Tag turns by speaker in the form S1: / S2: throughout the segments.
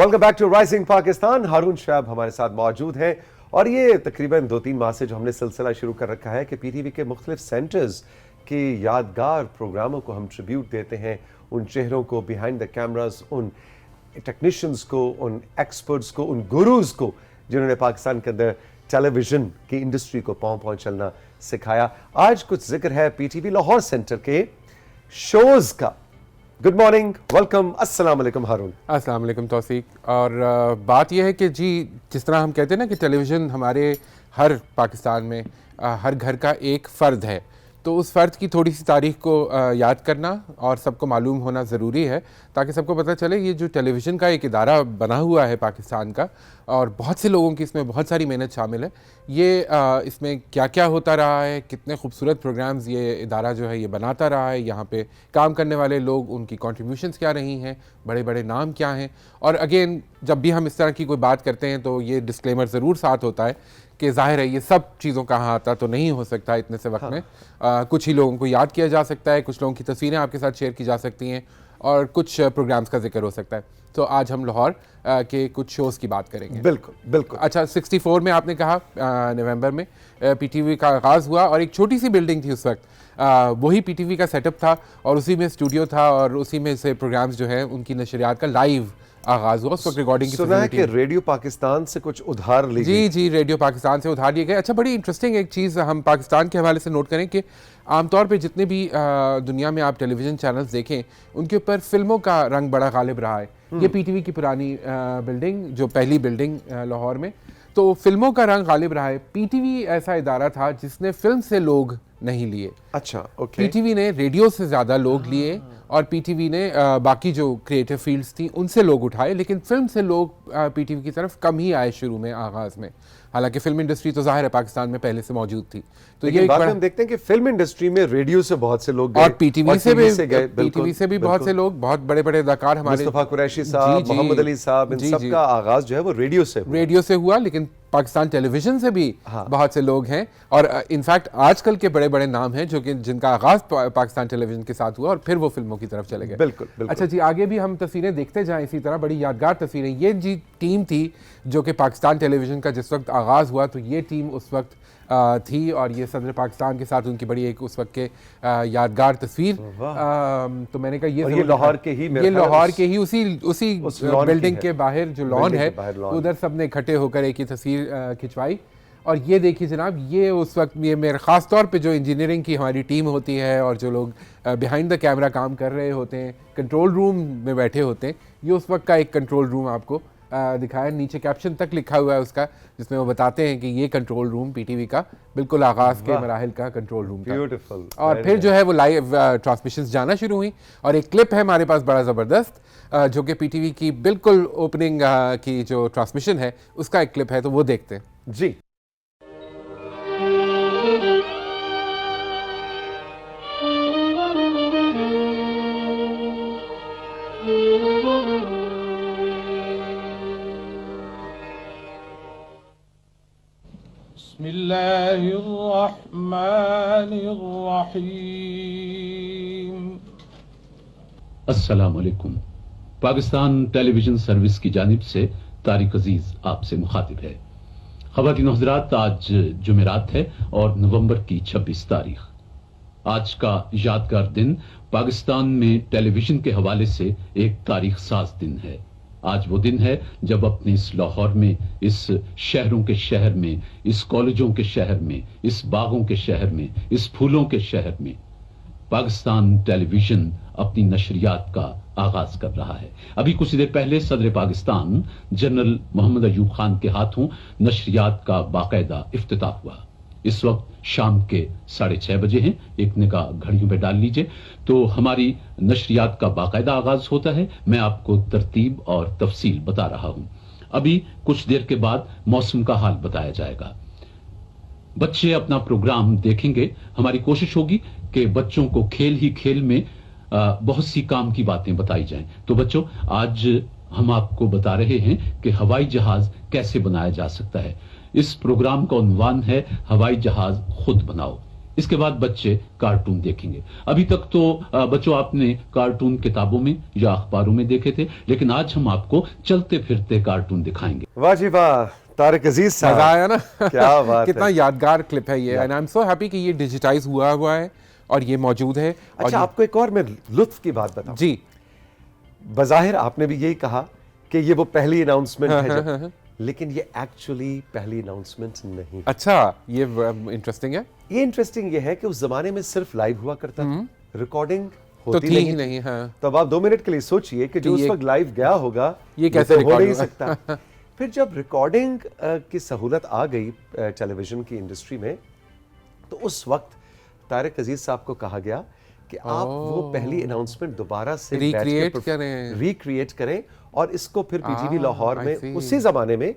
S1: Welcome back to rising Pakistan. Haroon शैब हमारे साथ मौजूद हैं और ये तकरीबन 2-3 माह से जो हमने सिलसिला शुरू कर रखा है कि पीटीवी के मुख्तलिफ सेंटर्स के यादगार प्रोग्रामों को हम ट्रिब्यूट देते हैं, उन चेहरों को बिहाइंड द कैमरास, उन टेक्नीशियंस को, उन एक्सपर्ट्स को, उन गुरुज को जिन्होंने पाकिस्तान के अंदर टेलीविजन की इंडस्ट्री को पांव पांव चलना सिखाया। आज कुछ जिक्र है पीटीवी लाहौर सेंटर के शोज का। गुड मॉर्निंग, वेलकम, अस्सलाम वालेकुम हारून।
S2: अस्सलाम वालेकुम तौसीक। और बात यह है कि जी जिस तरह हम कहते हैं ना कि टेलीविज़न हमारे हर पाकिस्तान में हर घर का एक फ़र्द है, तो उस फ़र्द की थोड़ी सी तारीख़ को याद करना और सबको मालूम होना ज़रूरी है ताकि सबको पता चले ये जो टेलीविज़न का एक इदारा बना हुआ है पाकिस्तान का और बहुत से लोगों की इसमें बहुत सारी मेहनत शामिल है, ये इसमें क्या क्या होता रहा है, कितने खूबसूरत प्रोग्राम्स ये इदारा जो है ये बनाता रहा है, यहाँ पे काम करने वाले लोग, उनकी कंट्रीब्यूशंस क्या रही हैं, बड़े बड़े नाम क्या हैं। और अगेन जब भी हम इस तरह की कोई बात करते हैं तो ये डिस्क्लेमर ज़रूर साथ होता है कि जाहिर है ये सब चीज़ों का हाथ तो नहीं हो सकता इतने से वक्त में। कुछ ही लोगों को याद किया जा सकता है, कुछ लोगों की तस्वीरें आपके साथ शेयर की जा सकती हैं और कुछ प्रोग्राम्स का जिक्र हो सकता है। तो आज हम लाहौर के कुछ शोज़ की बात करेंगे।
S1: बिल्कुल बिल्कुल।
S2: अच्छा, 64 में आपने कहा नवंबर में पीटीवी का आगाज़ हुआ और एक छोटी सी बिल्डिंग थी उस वक्त, वही पीटीवी का सेटअप था और उसी में स्टूडियो था और उसी में से प्रोग्राम्स जो हैं उनकी नशरियात का लाइव आगाज हुआ। उस वक्त रिकॉर्डिंग की
S1: सुना है कि रेडियो पाकिस्तान से कुछ उधार लिए गए।
S2: जी, रेडियो पाकिस्तान से उधार लिए गए। अच्छा, बड़ी इंटरेस्टिंग एक चीज़ हम पाकिस्तान के हवाले से नोट करें कि आमतौर पे जितने भी दुनिया में आप टेलीविज़न चैनल्स देखें उनके ऊपर फिल्मों का रंग बड़ा गालिब रहा है। ये पीटीवी की पुरानी बिल्डिंग, जो पहली बिल्डिंग लाहौर में, तो फिल्मों का रंग गालिब रहा है। पीटीवी ऐसा इदारा था जिसने फिल्म से लोग नहीं लिए।
S1: अच्छा, ओके।
S2: पीटीवी ने रेडियो से ज़्यादा लोग लिए और पीटीवी ने बाकी जो क्रिएटिव फील्ड्स थी उनसे लोग उठाए, लेकिन फिल्म से लोग पीटीवी की तरफ कम ही आए शुरू में, आगाज़ में। हालांकि फिल्म इंडस्ट्री तो जाहिर है पाकिस्तान में पहले से मौजूद थी, तो ये
S1: बाद में हम देखते हैं कि फिल्म इंडस्ट्री में रेडियो से बहुत से लोग गए
S2: और पीटीवी से भी बहुत से लोग, बहुत बड़े बड़े अदाकार हमारे,
S1: मुस्तफा कुरैशी साहब, मोहम्मद अली साहब, इन सब का आगाज जो है वो रेडियो से हुआ।
S2: लेकिन पाकिस्तान टेलीविजन से भी बहुत से लोग हैं और इनफैक्ट आजकल के बड़े बड़े नाम हैं जो कि जिनका आगाज पाकिस्तान टेलीविजन के साथ हुआ और फिर वो फिल्मों की तरफ चले गए।
S1: बिल्कुल।
S2: अच्छा जी, आगे भी हम तस्वीरें देखते जाएं इसी तरह, बड़ी यादगार तस्वीरें। ये जी टीम थी जो कि पाकिस्तान टेलीविजन का जिस वक्त आगाज़ हुआ तो ये टीम उस वक्त थी और ये सदर पाकिस्तान के साथ उनकी बड़ी एक उस वक्त के यादगार तस्वीर। तो मैंने कहा ये
S1: लाहौर के ही
S2: उसी बिल्डिंग के बाहर जो लॉन है उधर सब ने इकट्ठे होकर एक ही तस्वीर खिंचवाई। और ये देखिए जनाब, ये उस वक्त ये मेरे ख़ास तौर पे जो इंजीनियरिंग की हमारी टीम होती है और जो लोग बिहाइंड द कैमरा काम कर रहे होते हैं, कंट्रोल रूम में बैठे होते हैं, ये उस वक्त का एक कंट्रोल रूम आपको दिखाया। नीचे कैप्शन तक लिखा हुआ है उसका, जिसमें वो बताते हैं कि ये कंट्रोल रूम पीटीवी का बिल्कुल आगाज़ के मराहिल का कंट्रोल रूम था। और फिर जो है वो लाइव ट्रांसमिशंस जाना शुरू हुई और एक क्लिप है हमारे पास बड़ा ज़बरदस्त जो कि पीटीवी की बिल्कुल ओपनिंग की जो ट्रांसमिशन है उसका एक क्लिप है, तो वो देखते हैं
S1: जी।
S3: अस्सलाम वालेकुम। पाकिस्तान टेलीविजन सर्विस की जानिब से तारिक अजीज आपसे मुखातिब है। ख़वातीन हज़रात, आज जुमेरात है और नवंबर की 26 तारीख। आज का यादगार दिन पाकिस्तान में टेलीविजन के हवाले से एक तारीख साज दिन है। आज वो दिन है जब अपने इस लाहौर में, इस शहरों के शहर में, इस कॉलेजों के शहर में, इस बागों के शहर में, इस फूलों के शहर में पाकिस्तान टेलीविजन अपनी नशरियात का आगाज कर रहा है। अभी कुछ देर पहले सदर पाकिस्तान जनरल मोहम्मद अयूब खान के हाथों नशरियात का बाकायदा इफ्तिताह हुआ। इस वक्त शाम के 6:30 बजे हैं। एक निगाह घड़ियों पे डाल लीजिए तो हमारी नशरियात का बाकायदा आगाज होता है। मैं आपको तरतीब और तफसील बता रहा हूं। अभी कुछ देर के बाद मौसम का हाल बताया जाएगा। बच्चे अपना प्रोग्राम देखेंगे। हमारी कोशिश होगी कि बच्चों को खेल ही खेल में बहुत सी काम की बातें बताई जाएं। तो बच्चों, आज हम आपको बता रहे हैं कि हवाई जहाज कैसे बनाया जा सकता है। इस प्रोग्राम का उन्वान है हवाई जहाज खुद बनाओ। इसके बाद बच्चे कार्टून देखेंगे। अभी तक तो बच्चों आपने कार्टून किताबों में या अखबारों में देखे थे, लेकिन आज हम आपको चलते फिरते कार्टून दिखाएंगे।
S1: वाह जी वाह, तारिक अजीज साहब,
S2: मजा आया ना?
S1: क्या बात
S2: कितना
S1: है।
S2: यादगार क्लिप है ये, and I am so happy कि ये डिजिटाइज हुआ है और ये मौजूद है। और
S1: अच्छा, आपको एक और मैं लुत्फ की बात बताऊं।
S2: जी,
S1: बज़ाहिर आपने भी यही कहा कि ये वो पहली अनाउंसमेंट है लेकिन ये एक्चुअली पहली अनाउंसमेंट नहीं।
S2: अच्छा, ये इंटरेस्टिंग है।
S1: ये इंटरेस्टिंग ये है कि उस जमाने में सिर्फ लाइव हुआ करता था, रिकॉर्डिंग
S2: तो
S1: होती
S2: थी ही
S1: नहीं।
S2: नहीं। हाँ,
S1: तो अब आप 2 मिनट के लिए सोचिए कि जो उस वक्त लाइव गया होगा
S2: ये कैसे
S1: तो हो
S2: रिकॉर्ड
S1: नहीं
S2: होगा?
S1: सकता। फिर जब रिकॉर्डिंग की सहूलत आ गई टेलीविजन की इंडस्ट्री में, तो उस वक्त तारिक अजीज साहब को कहा गया कि आप वो पहली अनाउंसमेंट दोबारा से रिक्रिएट करें और इसको फिर पीटीवी लाहौर में उसी जमाने में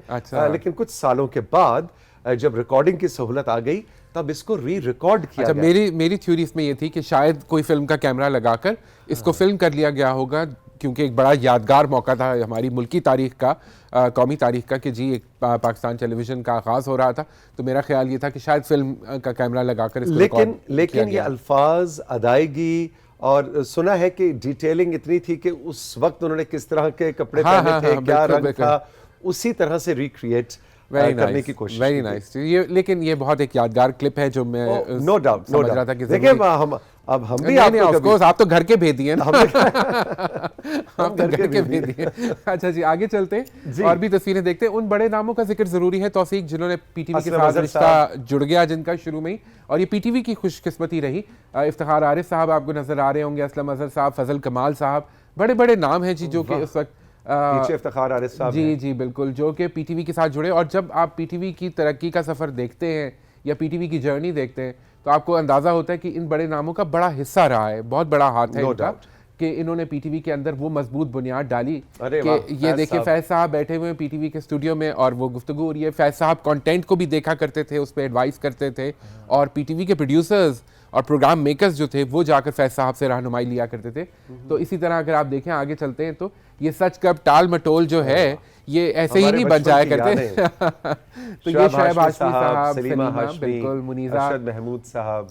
S1: लेकिन कुछ सालों के बाद जब रिकॉर्डिंग की सहूलत आ गई तब इसको रिकॉर्ड किया गया।
S2: मेरी थ्योरी इसमें ये थी कि शायद कोई फिल्म का कैमरा लगाकर इसको फिल्म कर लिया गया होगा, क्योंकि एक बड़ा यादगार मौका था हमारी मुल्की तारीख का, कौमी तारीख का, कि जी एक पाकिस्तान टेलीविजन का आगाज हो रहा था। तो मेरा ख्याल ये था कि शायद फिल्म का कैमरा लगाकर इसको
S1: लेकिन ये अल्फाज, अदायगी और सुना है कि डिटेलिंग इतनी थी कि उस वक्त उन्होंने किस तरह के कपड़े पहने थे, क्या रंग था, उसी तरह से रिक्रिएट करने की कोशिश।
S2: Very nice. ये लेकिन ये बहुत एक यादगार क्लिप है जो मैं
S1: नो डाउट
S2: समझ रहा था कि
S1: देखिए अब हम भी
S2: आप तो घर के भेदिए ना। आप तो घर के भेदिए। अच्छा जी, आगे चलते हैं और भी तस्वीरें देखते हैं। उन बड़े नामों का जिक्र जरूरी है तौसीक, जिन्होंने पीटीवी के साथ रिश्ता जुड़ गया जिनका शुरू में ही, और ये पीटीवी की खुशकिस्मती रही। इफ्तिखार आरिफ साहब आपको नजर आ रहे होंगे, असलम अजहर साहब, फजल कमाल साहब, बड़े बड़े नाम हैं जी जो कि उस वक्त
S1: इफ्तिखार आरिफ साहब
S2: जी बिल्कुल, जो कि पीटीवी के साथ जुड़े। और जब आप पीटीवी की तरक्की का सफर देखते हैं या पीटीवी की जर्नी देखते हैं तो आपको अंदाजा होता है कि इन बड़े नामों का बड़ा हिस्सा रहा है, बहुत बड़ा हाथ है इनका, कि इन्होंने पीटीवी के अंदर वो मजबूत बुनियाद डाली कि ये देखिए फैज साहब बैठे हुए हैं पीटीवी के स्टूडियो में और वो गुफ्तगू हो रही है। फैज साहब कंटेंट को भी देखा करते थे, उस पर एडवाइस करते थे, और पीटीवी के प्रोड्यूसर्स और प्रोग्राम मेकर्स जो थे वो जाकर फैज साहब से रहनुमाई लिया करते थे। तो इसी तरह अगर आप देखें, आगे चलते हैं, तो ये सच कब टाल मटोल जो है ये ऐसे ही नहीं बन जाया करते। तो ये शोएब हाशमी साहब, सलीमा, बिल्कुल, मुनीजा,
S1: अरशद महमूद साहब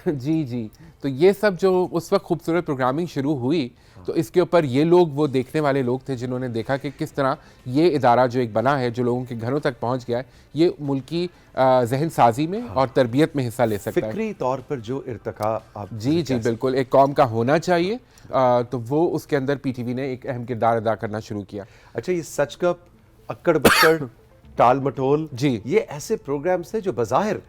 S2: जी तो ये सब जो उस वक्त खूबसूरत प्रोग्रामिंग शुरू हुई, तो इसके ऊपर ये लोग, वो देखने वाले लोग थे जिन्होंने देखा कि किस तरह ये इदारा जो एक बना है, जो लोगों के घरों तक पहुंच गया है, ये मुल्की जहन साजी में और तरबियत में हिस्सा ले सकता है।
S1: फिक्री तौर पर जो इर्तिका आप
S2: जी बिल्कुल एक कौम का होना चाहिए, तो वो उसके अंदर पीटीवी ने एक अहम किरदार अदा करना शुरू किया।
S1: अच्छा, ये सच कप, अक्कड़ बक्कड़, टाल मटोल,
S2: जी
S1: ये ऐसे प्रोग्राम्स थे जो बज़ाहिर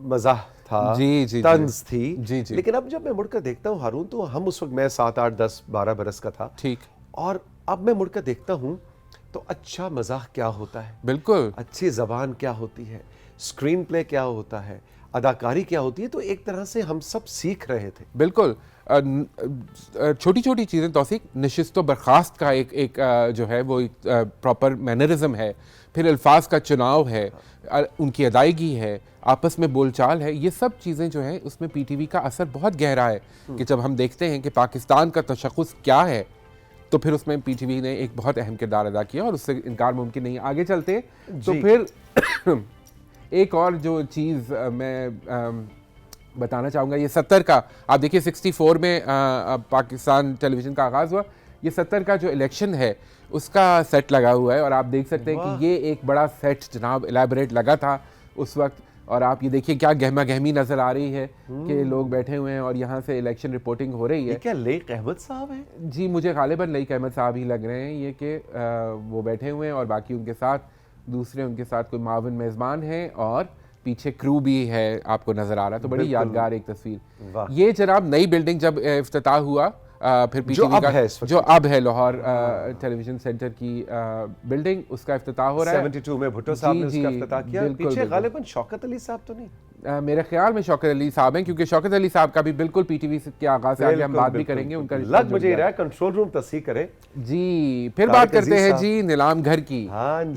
S1: मज़ाह था,
S2: जी
S1: तंज थी,
S2: जी
S1: लेकिन अब जब मैं मुड़कर देखता हूँ हारून, तो हम उस वक्त, मैं 7, 8, 10, 12 बरस का था,
S2: ठीक,
S1: और अब मैं मुड़कर देखता हूँ तो अच्छा मज़ाह क्या होता है,
S2: बिल्कुल अच्छी
S1: ज़बान क्या होती है, स्क्रीन प्ले क्या होता है, अदाकारी क्या होती है, तो एक तरह से हम सब सीख रहे थे।
S2: बिल्कुल छोटी छोटी चीज़ें तौसीक, नशिस्त व बर्खास्त का एक जो है वो एक प्रॉपर मैनरिज्म है, फिर अल्फाज का चुनाव है, उनकी अदायगी है, आपस में बोलचाल है, ये सब चीज़ें जो हैं उसमें पीटीवी का असर बहुत गहरा है। कि जब हम देखते हैं कि पाकिस्तान का तशख़्ख़ुस क्या है, तो फिर उसमें पीटीवी ने एक बहुत अहम किरदार अदा किया और उससे इनकार मुमकिन नहीं है। आगे चलते तो फिर एक और जो चीज़ मैं बताना चाहूँगा, ये 70 का, आप देखिए 64 में पाकिस्तान टेलीविज़न का आगाज़ हुआ, ये 70 का जो इलेक्शन है उसका सेट लगा हुआ है, और आप देख सकते हैं कि ये एक बड़ा सेट जनाब एलैबोरेट लगा था उस वक्त, और आप ये देखिए क्या गहमा गहमी नज़र आ रही है कि लोग बैठे हुए हैं और यहाँ से इलेक्शन रिपोर्टिंग हो रही है।
S1: क्या लईक अहमद साहब हैं?
S2: जी, मुझे गालिबन लईक अहमद साहब ही लग रहे हैं ये, कि वो बैठे हुए हैं और बाकी उनके साथ दूसरे उनके साथ कोई मावन मेज़बान है और पीछे क्रू भी है, आपको नजर आ रहा है। तो बड़ी यादगार एक तस्वीर। ये जनाब नई बिल्डिंग जब इफ्तिताह हुआ, फिर पीटीवी का जो अब है लाहौर टेलीविजन सेंटर की बिल्डिंग, उसका इफ्तिताह हो रहा है।
S1: 72 में भुट्टो साहब ने उसका इफ्तिताह किया। पीछे गालिबन शौकत अली साहब तो नहीं,
S2: मेरे ख्याल में शौकत अली साहब हैं, क्योंकि शौकत अली साहब का भी बिल्कुल पीटीवी के आगाज से आगे हम बात भी करेंगे। उनका
S1: लग मुझे रहा है कंट्रोल रूम तस्हीह करे
S2: जी। फिर बात करते हैं जी नीलाम घर की।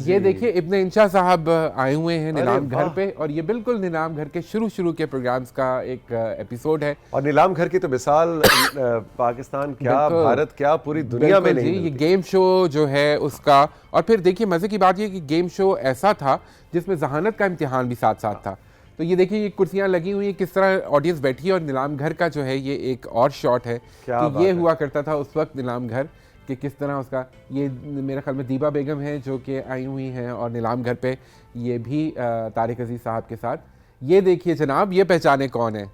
S2: ये देखिए इब्ने इंशा साहब आए हुए हैं नीलाम घर पे, और ये बिल्कुल नीलाम घर के शुरू के प्रोग्राम्स का एक एपिसोड है।
S1: और नीलाम घर की तो मिसाल पाकिस्तान क्या, भारत क्या, पूरी दुनिया में नहीं।
S2: ये गेम शो जो है उसका, और फिर देखिए मजे की बात ये कि गेम शो ऐसा था जिसमें जहानत का इम्तिहान भी साथ साथ था। तो ये देखिए ये कुर्सियां लगी हुई हैं, किस तरह ऑडियंस बैठी है। और नीलाम घर का जो है ये एक और शॉट है
S1: क्या
S2: कि
S1: बात
S2: ये
S1: है।
S2: हुआ करता था उस वक्त नीलाम घर कि किस तरह उसका ये मेरे ख्याल में दीबा बेगम है जो कि आई हुई हैं और नीलाम घर पे ये भी तारिक अजीज साहब के साथ। ये देखिए जनाब, ये पहचाने कौन है?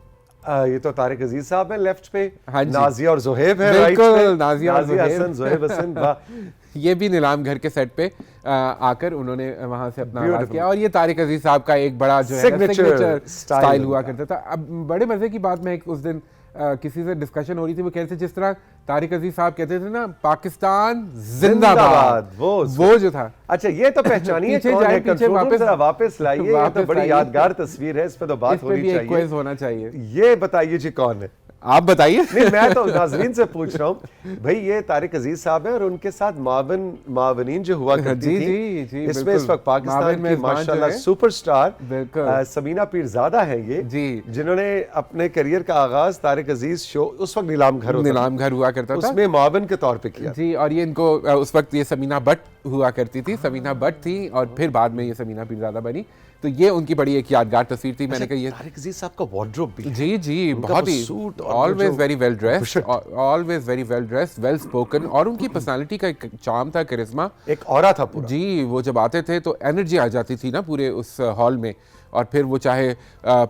S1: ये तो तारिक अजीज साहब है लेफ्ट पे,
S2: हाँ जी।
S1: नाजिया और जोहेब है राइट
S2: बिल्कुल,
S1: पे,
S2: नाजिया और जोहेब।
S1: हसन, जोहेब हसन, वाह।
S2: ये भी नीलाम घर के सेट पे आकर उन्होंने वहां से अपना आगाज
S1: Beautiful.
S2: किया। और ये तारिक अजीज साहब का एक बड़ा जो है
S1: Signature
S2: सिग्नेचर
S1: style
S2: स्टाइल हुआ
S1: उनका।
S2: करता था। अब बड़े मजे की बात, मैं उस दिन किसी से डिस्कशन हो रही थी, वो कह रहे थे जिस तरह तारिक अजीज साहब कहते थे ना, पाकिस्तान जिंदाबाद, वो जो था।
S1: अच्छा ये तो पहचानिए
S2: पीछे
S1: कौन
S2: जाए,
S1: है,
S2: पीछे
S1: कंट्रोल रूम
S2: वापस-
S1: जरा वापस लाइए, ये तो
S2: वापस
S1: बड़ी
S2: लाइए।
S1: यादगार तस्वीर है, इस पे तो बात
S2: इस पे
S1: होनी
S2: भी एक
S1: चाहिए।
S2: क्विज होना चाहिए।
S1: ये बताइए जी कौन है?
S2: आप बताइए।
S1: नहीं मैं तो नाजरीन से पूछ रहा हूँ भाई, ये तारिक अजीज साहब है और उनके साथ मावनीन जो हुआ करती
S2: जी,
S1: थी,
S2: जी, जी,
S1: इसमें
S2: बिल्कुल।
S1: इस वक्त पाकिस्तान
S2: माविन
S1: की
S2: मेजबान जो
S1: माशाल्लाह
S2: है,
S1: सुपरस्टार
S2: बिल्कुल।
S1: समीना पीरजादा है ये,
S2: जी।
S1: जिन्होंने अपने करियर का आगाज तारिक अजीज शो उस वक्त नीलाम घर होता था,
S2: नीलाम घर हुआ करता था
S1: उसमें मावन के तौर पे किया।
S2: जी। और ये इनको उस वक्त ये समीना बट हुआ करती थी, समीना बट थी और फिर बाद में ये समीना पीरजादा बनी। तो ये उनकी बड़ी एक यादगार तस्वीर थी। मैंने कहा ये
S1: तारिक अजीज साहब का वार्डरोब भी है।
S2: जी जी
S1: उनका
S2: बहुत
S1: वो
S2: ही
S1: सूट और
S2: ऑलवेज
S1: जो
S2: very well dressed,
S1: bush shirt.
S2: Always very well dressed, well spoken. और उनकी पर्सनालिटी का एक चार्म था, करिश्मा।
S1: एक औरा था पूरा।
S2: जी, वो जब आते थे तो एनर्जी आ जाती थी ना पूरे उस हॉल में। और फिर वो चाहे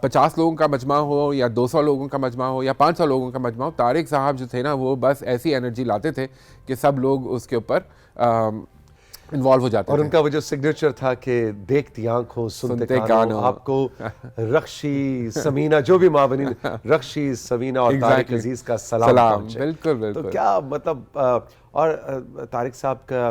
S2: 50 लोगों का मजमा हो या 200 लोगों का मजमा हो या 500 लोगों का मजमा हो, तारिक साहब जो थे ना वो बस ऐसी एनर्जी लाते थे कि सब लोग उसके ऊपर इन्वॉल्व हो जाते
S1: और
S2: थे।
S1: उनका वो जो सिग्नेचर था कि देखती आंखों सुनते
S2: सुनते
S1: कानों,
S2: कानों।
S1: आपको रक्षी समीना जो भी मावनी रक्षी समीना और तारिक
S2: Exactly.
S1: अजीज का सलाम पहुंचे।
S2: बिल्कुल
S1: तो
S2: बिल्कुल।
S1: क्या मतलब और तारिक साहब का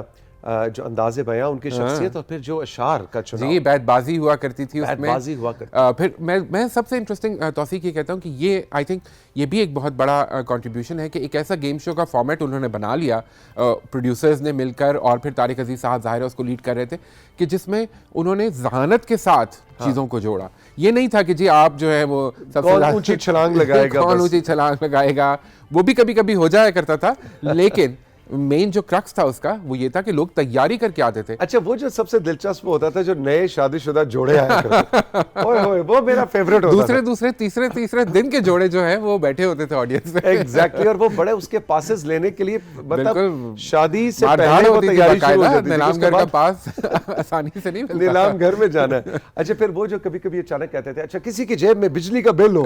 S1: जो अंदाज़े बयां, उनकी शख्सियत और फिर जो अशार का चुनाव,
S2: जी, बैतबाजी हुआ करती थी उसमें।
S1: बैतबाजी हुआ करती
S2: फिर मैं सबसे इंटरेस्टिंग तौसीक ये कहता हूँ कि ये आई थिंक ये भी एक बहुत बड़ा कंट्रीब्यूशन है कि एक ऐसा गेम शो का फॉर्मेट उन्होंने बना लिया, प्रोड्यूसर्स ने मिलकर, और फिर तारिक अजीज साहब ज़ाहिर है उसको लीड कर रहे थे, कि जिसमें उन्होंने जहानत के साथ चीज़ों को जोड़ा। ये नहीं था कि जी आप जो है वो सबसे
S1: कौन
S2: ज़्यादा-
S1: ऊंची छलांग लगाएगा,
S2: कौन
S1: बस।
S2: ऊंची छलांग लगाएगा, वो भी कभी कभी हो जाया करता था। लेकिन मेन जो क्रक्स था उसका वो ये था कि लोग तैयारी करके आते थे।
S1: अच्छा वो जो सबसे दिलचस्प होता था, जो नए शादीशुदा जोड़े आया करते ओए होए, वो मेरा फेवरेट होता था।
S2: दूसरे तीसरे दिन के जोड़े जो है वो बैठे होते थे ऑडियंस में।
S1: एग्जैक्टली और वो बड़े उसके पासेस लेने के लिए, मतलब
S2: बिल्कुल।
S1: शादी से
S2: मारधाड़
S1: पहले वो
S2: होती थी
S1: तैयारी शुरू हो
S2: बाकायदा,
S1: जाती थी,
S2: नीलाम
S1: उसके
S2: घर का
S1: बाद
S2: पास आसानी से नहीं मिलता।
S1: नीलाम घर में जाना है। अच्छा फिर वो जो कभी कभी अचानक कहते थे, अच्छा किसी की जेब में बिजली का बिल हो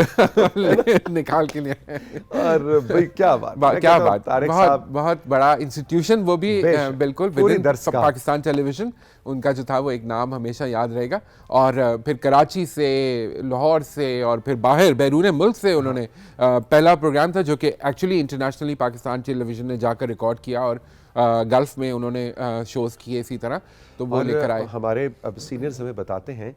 S2: निकाल के लिए।
S1: और भाई क्या बात, मैं
S2: क्या
S1: कहता हूँ,
S2: बात,
S1: तारिक
S2: बहुत
S1: साहब
S2: बहुत बड़ा इंस्टीट्यूशन वो भी।
S1: बेशक,
S2: बिल्कुल
S1: पूरी
S2: विदिन
S1: दरसगाह।
S2: पाकिस्तान टेलीविजन उनका जो था वो एक नाम हमेशा याद रहेगा। और फिर कराची से, लाहौर से और फिर बाहर बैरून मुल्क से उन्होंने पहला प्रोग्राम था जो कि एक्चुअली इंटरनेशनली पाकिस्तान टेलीविजन ने जाकर रिकॉर्ड किया, और गल्फ में उन्होंने शोज़ किए इसी तरह, तो वो लेकर आए।
S1: हमारे अब सीनियर्स हमें बताते हैं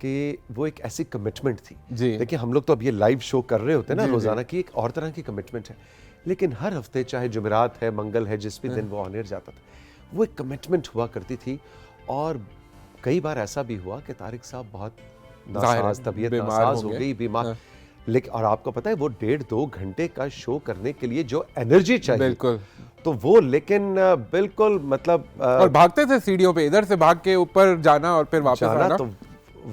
S1: कि वो एक ऐसी कमिटमेंट थी।
S2: जी।
S1: देखिए हम लोग तो अब ये लाइव शो कर रहे होते हैं ना
S2: जी,
S1: रोजाना की, एक और तरह की कमिटमेंट है, लेकिन हर हफ्ते चाहे जुमेरात है, मंगल है, जिस भी दिन वो ऑन एयर जाता था, वो एक कमिटमेंट हुआ करती थी। और कई बार ऐसा भी हुआ कि तारिक साहब बहुत
S2: जाहिर है,
S1: नासाज, तबीयत
S2: बीमार
S1: नासाज
S2: हो
S1: हो
S2: गए।
S1: गई, बीमार। लेकिन और आपको पता है वो 1.5-2 घंटे का शो करने के लिए जो एनर्जी चाहिए,
S2: बिल्कुल।
S1: तो वो लेकिन बिल्कुल मतलब
S2: और भागते थे सीढ़ियों पे, इधर से भाग के ऊपर जाना और फिर वापस
S1: जाना,
S2: आना।
S1: तो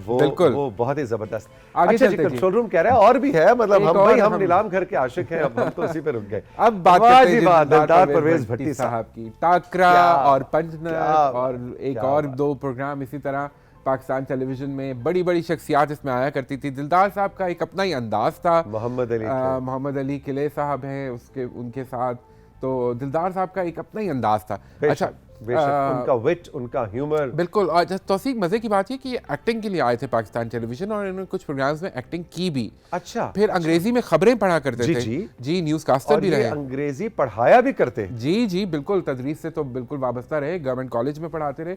S1: वो
S2: बिल्कुल।
S1: वो बहुत ही जबरदस्त।
S2: आगे
S1: अच्छा जी,
S2: चलते जी।
S1: कंट्रोल रूम कह रहा है और भी है, मतलब
S2: एक
S1: हम
S2: और
S1: भाई हम
S2: हम-
S1: नीलाम घर के आशिक हैं, अब हम तो उसी पे रुक गए।
S2: अब बात
S1: वाह
S2: करते
S1: जी
S2: हैं
S1: वाह,
S2: दिलदार
S1: दिलदार परवेज भट्टी साहब
S2: की टाकरा
S1: क्या-
S2: और पंचनर
S1: क्या-
S2: और एक
S1: क्या
S2: और
S1: बात।
S2: 2 प्रोग्राम इसी तरह पाकिस्तान टेलीविजन में बड़ी बड़ी शख्सियात इसमें आया करती थी। दिलदार साहब का एक अपना ही अंदाज था।
S1: मोहम्मद अली
S2: मोहम्मद अली किले साहब हैं उसके उनके साथ, तो दिलदार साहब का एक अपना ही अंदाज था। अच्छा
S1: बेशक उनका विट, उनका ह्यूमर,
S2: बिल्कुल। और तौसीक मजे की बात है कि ये एक्टिंग के लिए आए थे पाकिस्तान टेलीविजन, और इन्होंने कुछ प्रोग्राम्स में एक्टिंग की भी।
S1: अच्छा
S2: फिर अंग्रेजी में खबरें पढ़ा करते
S1: जी,
S2: थे।
S1: जी।
S2: जी, न्यूज़ कास्टर
S1: और
S2: भी
S1: ये
S2: रहे।
S1: अंग्रेजी पढ़ाया भी करते हैं।
S2: जी जी बिल्कुल, तदरीस से तो बिल्कुल वाबस्ता रहे, गवर्नमेंट कॉलेज में पढ़ाते रहे।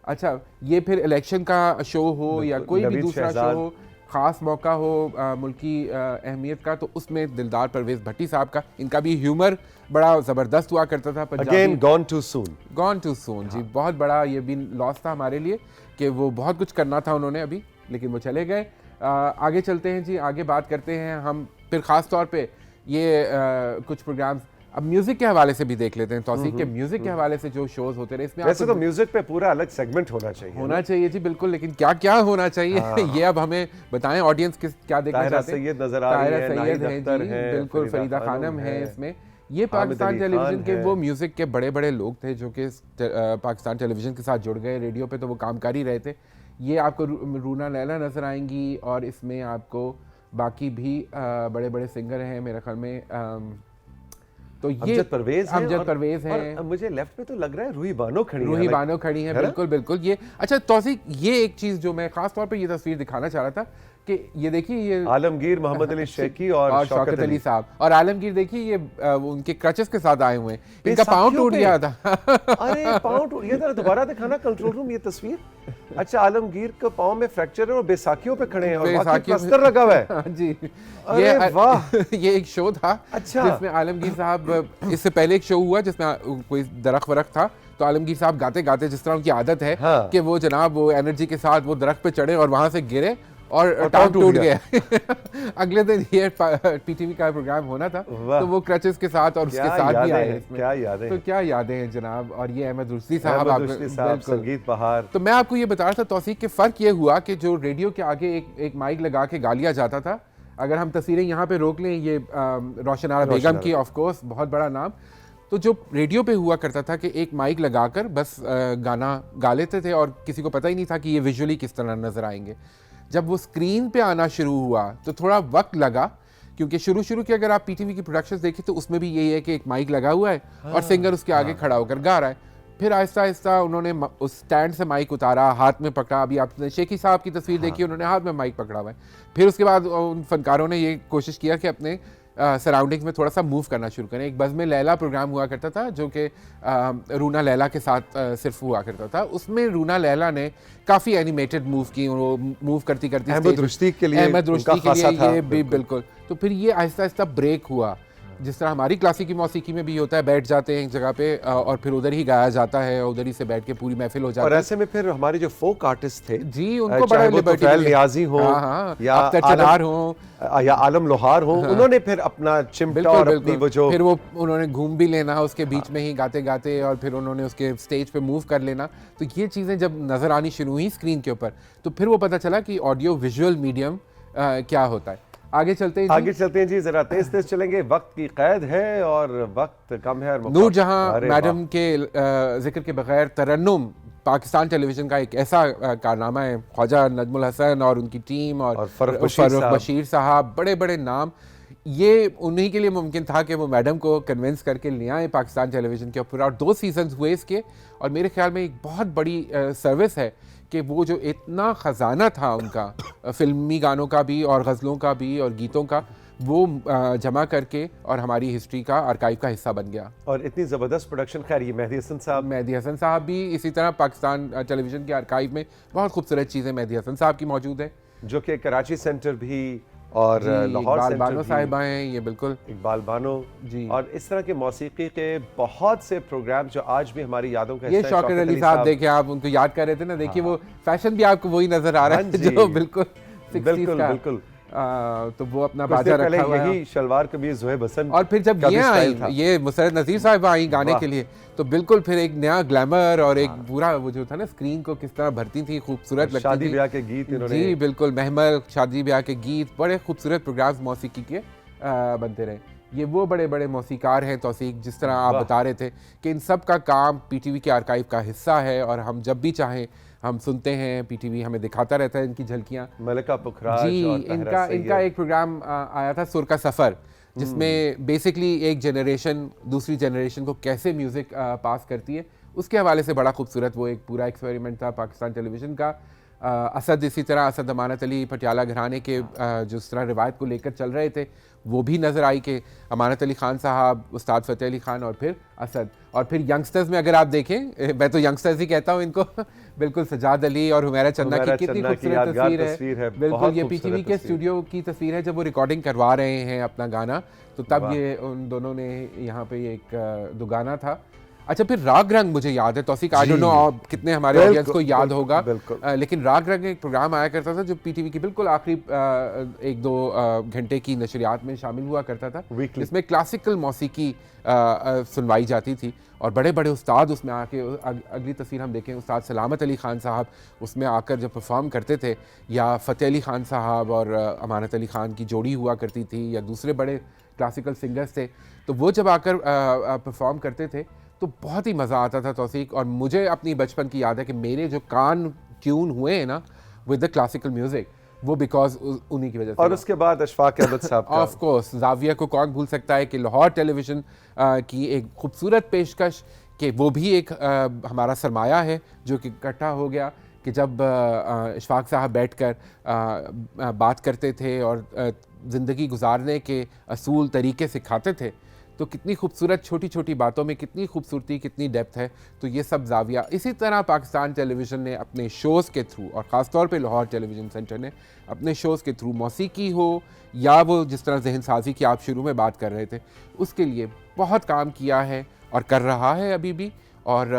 S2: अच्छा ये फिर इलेक्शन का शो हो या कोई भी
S1: नवीद
S2: दूसरा
S1: शहजाद।
S2: शो हो, ख़ास मौका हो मुल्की अहमियत का, तो उसमें दिलदार परवेज़ भट्टी साहब का, इनका भी ह्यूमर बड़ा ज़बरदस्त हुआ करता था।
S1: Again gone too soon.
S2: Gone too soon जी, बहुत बड़ा ये भी लॉस था हमारे लिए कि वो बहुत कुछ करना था उन्होंने अभी, लेकिन वो चले गए। आगे चलते हैं जी, आगे बात करते हैं हम फिर ख़ास तौर पे ये कुछ प्रोग्राम्स अब म्यूजिक के हवाले से भी देख लेते हैं तौसीक के म्यूजिक के हवाले से जो शोज होते रहे इसमें
S1: वैसे तो म्यूजिक पे पूरा अलग सेगमेंट होना चाहिए
S2: जी बिल्कुल, लेकिन क्या क्या होना चाहिए ये अब हमें बताएं, ऑडियंस किस क्या देखना चाहते हैं।
S1: सैयद नजर आ रही है,
S2: सैयद
S1: नाहिद
S2: हैं
S1: अख्तर
S2: जी,
S1: हैं,
S2: बिल्कुल फरीदा खानम है इसमें। ये पाकिस्तान टेलीविजन के वो म्यूजिक के बड़े बड़े लोग थे जो कि पाकिस्तान टेलीविजन के साथ जुड़ गए। रेडियो पे तो वो काम कर ही रहे थे। ये आपको रूना लैला नजर आएंगी और इसमें आपको बाकी भी बड़े बड़े सिंगर हैं मेरे ख्याल में। तो ये अमजद परवेज हैं
S1: और मुझे लेफ्ट पे तो लग रहा है रूही बानो खड़ी है
S2: बिल्कुल बिल्कुल। ये अच्छा तौसीक, ये एक चीज जो मैं खास तौर पे ये तस्वीर दिखाना चाह रहा था कि ये देखिए, ये
S1: आलमगीर मोहम्मद अली शेखी और
S2: शौकत अली साहब। और आलमगीर देखिए ये उनके क्रचेस के साथ आए हुए हैं, इनका पाँव टूट गया था।
S1: अरे पाँव टूट गया था, दोबारा दिखाना कंट्रोल रूम ये तस्वीर। अच्छा, आलमगीर का पाँव में फ्रैक्चर है और बैसाखियों पे खड़े हैं और बाकी प्लास्टर लगा हुआ है।
S2: जी,
S1: अरे वाह।
S2: ये एक शो था
S1: अच्छा,
S2: जिसमें आलमगीर साहब, इससे पहले एक शो हुआ जिसमें कोई दरख्त वरख्त था, तो आलमगीर साहब गाते गाते, जिस तरह उनकी आदत है कि वो जनाब वो एनर्जी के साथ वो दरख्त पे चढ़े और वहां से गिरे और टांग टूट गया। अगले दिन ये पीटीवी का प्रोग्राम होना था, तो वो क्रचेस के साथ और उसके साथ भी आए इसमें।
S1: क्या यादें,
S2: तो क्या यादें हैं जनाब। और ये अहमद रुश्दी साहब,
S1: संगीत बहार।
S2: तो मैं आपको ये बता रहा था तौसीक के फर्क ये हुआ कि जो रेडियो के आगे एक माइक लगा के गा लिया जाता था। अगर हम तस्वीरें यहाँ पे रोक लें, ये रोशन आरा बेगम की, ऑफ कोर्स बहुत बड़ा नाम। तो जो रेडियो पे हुआ करता था कि एक माइक लगाकर बस गाना गा लेते थे और किसी को पता ही नहीं था कि ये विजुअली किस तरह नजर आएंगे। जब वो स्क्रीन पे आना शुरू हुआ तो थोड़ा वक्त लगा, क्योंकि शुरू के अगर आप पीटीवी की प्रोडक्शंस देखें तो उसमें भी यही है कि एक माइक लगा हुआ है और सिंगर उसके आगे खड़ा होकर गा रहा है। फिर आहिस्ता आहिस्ता उन्होंने उस स्टैंड से माइक उतारा, हाथ में पकड़ा। अभी आपने शेखी साहब की तस्वीर देखी, उन्होंने हाथ में माइक पकड़ा हुआ है। फिर उसके बाद उन फनकारों ने ये कोशिश किया कि अपने सराउंडिंग्स में थोड़ा सा मूव करना शुरू करें। एक बज़्म लैला प्रोग्राम हुआ करता था जो कि रूना लैला के साथ सिर्फ हुआ करता था। उसमें रूना लैला ने काफ़ी एनिमेटेड मूव की, वो मूव करती करती
S1: अहमद रुश्दी के लिए
S2: ये भी बिल्कुल। तो फिर ये आहिस्ता आहिस्ता ब्रेक हुआ, जिस तरह हमारी क्लासिकी मौसीकी में भी होता है, बैठ जाते हैं एक जगह पे और फिर उधर ही गाया जाता है, उधर ही से बैठ के पूरी महफिल हो जाती है।
S1: और ऐसे में फिर हमारे जो फोक आर्टिस्ट थे
S2: जी, उनको बड़ा लिबर्टी,
S1: नियाजी हो
S2: या अख्तर चनार हो
S1: या आलम लोहार हो, उन्होंने फिर अपना चिमटा और अपनी वो जो
S2: फिर वो उन्होंने घूम भी लेना उसके बीच में ही गाते गाते, और फिर उन्होंने उसके स्टेज पे मूव कर लेना। तो ये चीज़ें जब नज़र आनी शुरू हुई स्क्रीन के ऊपर, तो फिर वो पता चला कि ऑडियो विजुअल मीडियम क्या होता है। आगे चलते हैं जी, जरा तेज चलेंगे, वक्त की कैद है और वक्त कम है। और नूरजहां मैडम के जिक्र के बगैर तरन्नुम पाकिस्तान टेलीविजन का एक ऐसा कारनामा है। ख्वाजा नजमुल हसन और उनकी टीम और फर्रुख बशीर साहब, बड़े बड़े नाम, ये उन्हीं के लिए मुमकिन था कि वो मैडम को कन्विंस करके ले आए पाकिस्तान टेलीविजन के ऊपर। और 2 सीजन्स हुए इसके, और मेरे ख्याल में एक बहुत बड़ी सर्विस है कि वो जो इतना ख़जाना था उनका फिल्मी गानों का भी और गज़लों का भी और गीतों का, वो जमा करके और हमारी हिस्ट्री का आर्काइव का हिस्सा बन गया।
S1: और इतनी ज़बरदस्त प्रोडक्शन। खैर, ये मेहदी हसन साहब भी इसी तरह पाकिस्तान टेलीविज़न के आर्काइव में बहुत खूबसूरत चीज़ें मेहदी हसन साहब की मौजूद है, जो कि कराची सेंटर भी और लाहौर सेंटर
S2: बानो साहिबा हैं। ये बिल्कुल
S1: इकबाल बानो जी। और इस तरह के मौसीकी के बहुत से प्रोग्राम जो आज भी हमारी यादों का
S2: ये शौकत अली साहब देखे, आप उनको याद कर रहे थे ना, देखिए वो फैशन भी आपको वही नजर आ रहा है जो बिल्कुल 60s का।
S1: बिल्कुल।
S2: तो वो अपना बाजा रखा हुआ है।
S1: यही शलवार कमीज ज़ोहेब हसन।
S2: और फिर जब ये आई, ये मुसरत नज़ीर साहिबा आई गाने के लिए, तो बिल्कुल फिर एक नया ग्लैमर और एक पूरा वो जो था ना, स्क्रीन को किस तरह भरती थी, खूबसूरत लगती थी।
S1: शादी ब्याह के गीत इन्होंने,
S2: जी बिल्कुल, महमल, शादी ब्याह के गीत, बड़े खूबसूरत प्रोग्राम्स मौसीकी के बनते रहे। ये वो बड़े बड़े मौसीकार हैं तौसीक, जिस तरह आप बता रहे थे कि इन सब का काम पीटीवी के आर्काइव का हिस्सा है, और हम जब भी चाहें हम सुनते हैं, पीटीवी हमें दिखाता रहता है इनकी झलकियाँ।
S1: मलिका पुखराज
S2: जी, इनका एक प्रोग्राम आया था सुर का सफ़र, जिसमें बेसिकली एक जनरेशन दूसरी जनरेशन को कैसे म्यूज़िक पास करती है, उसके हवाले से बड़ा खूबसूरत वो एक पूरा एक्सपेरिमेंट था पाकिस्तान टेलीविज़न का। असद, इसी तरह असद अमानत अली पटियाला घराने के जिस तरह रिवायत को लेकर चल रहे थे, वो भी नज़र आई कि अमानत अली ख़ान साहब, उस्ताद फ़तेह अली ख़ान और फिर असद। और फिर यंगस्टर्स में अगर आप देखें, मैं तो यंगस्टर्स ही कहता हूँ इनको, बिल्कुल सजाद अली और हुमैरा चन्ना की कितनी खूबसूरत तस्वीर है। बिल्कुल, ये पीटीवी के स्टूडियो की तस्वीर है जब वो रिकॉर्डिंग करवा रहे हैं अपना गाना, तो तब ये उन दोनों ने यहाँ पे एक दो गाना था अच्छा, फिर राग रंग मुझे याद है तौसीक, आई
S1: जी।
S2: डोंट नो कितने हमारे
S1: बिल्कुल,
S2: ऑडियंस को याद
S1: बिल्कुल,
S2: होगा।
S1: बिल्कुल।
S2: लेकिन राग रंग एक प्रोग्राम आया करता था जो पीटीवी की बिल्कुल आखिरी 1-2 घंटे की नशरियात में शामिल हुआ करता था,
S1: Weekly।
S2: जिसमें क्लासिकल मौसीकी सुनवाई जाती थी और बड़े बड़े उस्ताद उसमें आके अगली तस्वीर हम देखें, उस्ताद सलामत अली खान साहब उसमें आकर जब परफॉर्म करते थे, या फ़तेह अली खान साहब और अमानत अली खान की जोड़ी हुआ करती थी, या दूसरे बड़े क्लासिकल सिंगर्स थे, तो वो जब आकर परफॉर्म करते थे तो बहुत ही मज़ा आता था तौसीक। और मुझे अपनी बचपन की याद है कि मेरे जो कान ट्यून हुए हैं ना विद द क्लासिकल म्यूज़िक, वो बिकॉज उन्हीं की वजह से।
S1: और उसके बाद अशफाक अहमद साहब का
S2: ऑफ कोर्स जाविया को कौन भूल सकता है कि लाहौर टेलीविज़न की एक खूबसूरत पेशकश, कि वो भी एक हमारा सरमाया है जो कि इकट्ठा हो गया कि जब इशफाक साहब बैठकर बात करते थे और ज़िंदगी गुजारने के असूल तरीके सिखाते थे, तो कितनी खूबसूरत छोटी छोटी बातों में कितनी खूबसूरती, कितनी डेप्थ है। तो ये सब जाविया, इसी तरह पाकिस्तान टेलीविज़न ने अपने शोज़ के थ्रू, और ख़ास तौर पे लाहौर टेलीविज़न सेंटर ने अपने शोज़ के थ्रू, मौसीकी हो या वो जिस तरह जहन साजी की आप शुरू में बात कर रहे थे, उसके लिए बहुत काम किया है और कर रहा है अभी भी। और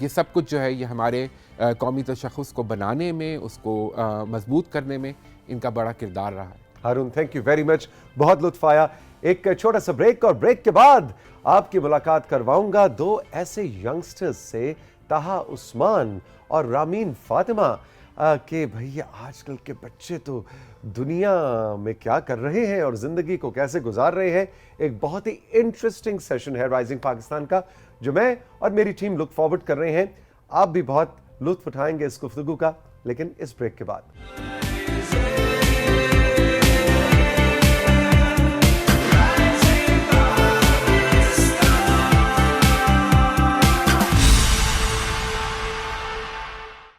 S2: ये सब कुछ जो है ये हमारे कौमी तशख़्ख़ुस को बनाने में, उसको मजबूत करने में इनका बड़ा किरदार रहा है।
S1: हारून, थैंक यू वेरी मच, बहुत लुत्फ आया। एक छोटा सा ब्रेक, और ब्रेक के बाद आपकी मुलाकात करवाऊंगा दो ऐसे यंगस्टर्स से, ताहा उस्मान और रामीन फातिमा, कि भैया आजकल के बच्चे तो दुनिया में क्या कर रहे हैं और ज़िंदगी को कैसे गुजार रहे हैं। एक बहुत ही इंटरेस्टिंग सेशन है राइजिंग पाकिस्तान का, जो मैं और मेरी टीम लुक फॉरवर्ड कर रहे हैं। आप भी बहुत लुत्फ उठाएंगे इस गुफ्तगू का, लेकिन इस ब्रेक के बाद।